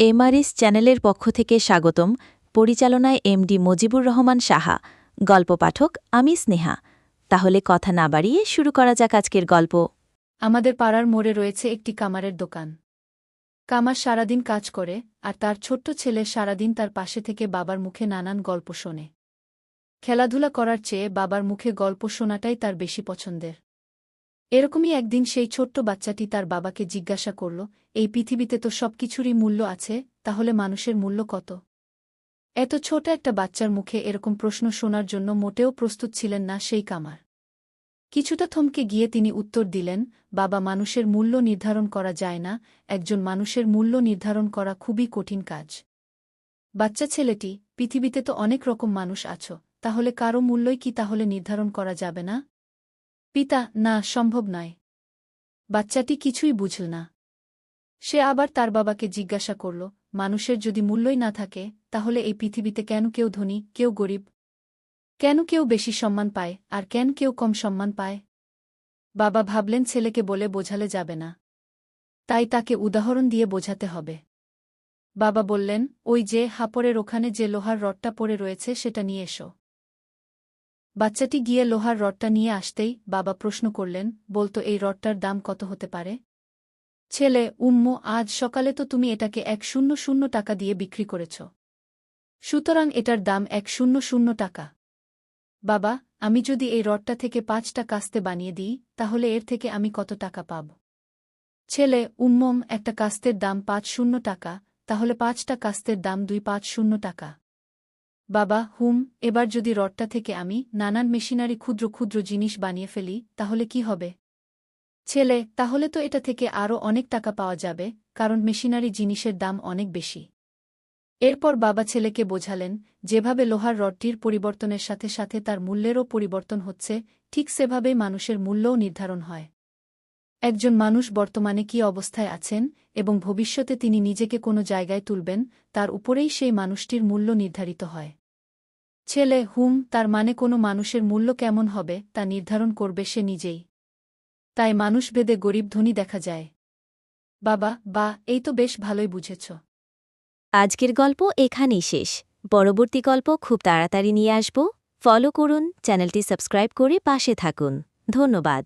Mrs চ্যানেলের পক্ষ থেকে স্বাগতম। পরিচালনায় এমডি মজিবুর রহমান সাহা, গল্প পাঠক আমি স্নেহা। তাহলে কথা না বাড়িয়ে শুরু করা যাক আজকের গল্প। আমাদের পাড়ার মোড়ে রয়েছে একটি কামারের দোকান। কামার সারাদিন কাজ করে, আর তার ছোট্ট ছেলে সারাদিন তার পাশে থেকে বাবার মুখে নানান গল্প শোনে। খেলাধুলা করার চেয়ে বাবার মুখে গল্প শোনাটাই তার বেশি পছন্দের। এরকমই একদিন সেই ছোট্ট বাচ্চাটি তার বাবাকে জিজ্ঞাসা করল, এই পৃথিবীতে তো সব কিছুরই মূল্য আছে, তাহলে মানুষের মূল্য কত? এত ছোট একটা বাচ্চার মুখে এরকম প্রশ্ন শোনার জন্য মোটেও প্রস্তুত ছিলেন না সেই কামার। কিছুটা থমকে গিয়ে তিনি উত্তর দিলেন, বাবা, মানুষের মূল্য নির্ধারণ করা যায় না, একজন মানুষের মূল্য নির্ধারণ করা খুবই কঠিন কাজ। বাচ্চা ছেলেটি, পৃথিবীতে তো অনেক রকম মানুষ আছো, তাহলে কারো মূল্যই কি তাহলে নির্ধারণ করা যাবে না? পিতা, না, সম্ভব নয়। বাচ্চাটি কিছুই বুঝল না। সে আবার তার বাবাকে জিজ্ঞাসা করল, মানুষের যদি মূল্যই না থাকে, তাহলে এই পৃথিবীতে কেন কেউ ধনী, কেউ গরিব? কেন কেউ বেশি সম্মান পায়, আর কেন কেউ কম সম্মান পায়? বাবা ভাবলেন ছেলেকে বলে বোঝালে যাবে না, তাই তাকে উদাহরণ দিয়ে বোঝাতে হবে। বাবা বললেন, ওই যে হাপড়ের ওখানে যে লোহার রডটা পড়ে রয়েছে সেটা নিয়ে এসো। বাচ্চাটি গিয়ে লোহার রডটা নিয়ে আসতেই বাবা প্রশ্ন করলেন, বলতো এই রডটার দাম কত হতে পারে? ছেলে, আজ সকালে তো তুমি এটাকে 100 টাকা দিয়ে বিক্রি করেছ। সুতরাং এটার দাম 100 টাকা। বাবা, আমি যদি এই রডটা থেকে 5টা কাস্তে বানিয়ে দিই, তাহলে এর থেকে আমি কত টাকা পাব? ছেলে, একটা কাস্তের দাম 50 টাকা, তাহলে 5টা কাস্তের দাম 250 টাকা। বাবা, এবার যদি রডটা থেকে আমি নানান মেশিনারি ক্ষুদ্র ক্ষুদ্র জিনিস বানিয়ে ফেলি, তাহলে কি হবে? ছেলে, তাহলে তো এটা থেকে আরও অনেক টাকা পাওয়া যাবে, কারণ মেশিনারি জিনিসের দাম অনেক বেশি। এরপর বাবা ছেলেকে বোঝালেন, যেভাবে লোহার রডটির পরিবর্তনের সাথে সাথে তার মূল্যেরও পরিবর্তন হচ্ছে, ঠিক সেভাবেই মানুষের মূল্যও নির্ধারণ হয়। একজন মানুষ বর্তমানে কী অবস্থায় আছেন এবং ভবিষ্যতে তিনি নিজেকে কোনো জায়গায় তুলবেন, তার উপরেই সেই মানুষটির মূল্য নির্ধারিত হয়। ছেলে, তার মানে কোনো মানুষের মূল্য কেমন হবে তা নির্ধারণ করবে সে নিজেই। তাই মানুষভেদে গরিব ধনী দেখা যায়। বাবা, এই তো বেশ ভালোই বুঝেছ। আজকের গল্প এখানেই শেষ। পরবর্তী গল্প খুব তাড়াতাড়ি নিয়ে আসব। ফলো করুন, চ্যানেলটি সাবস্ক্রাইব করে পাশে থাকুন। ধন্যবাদ।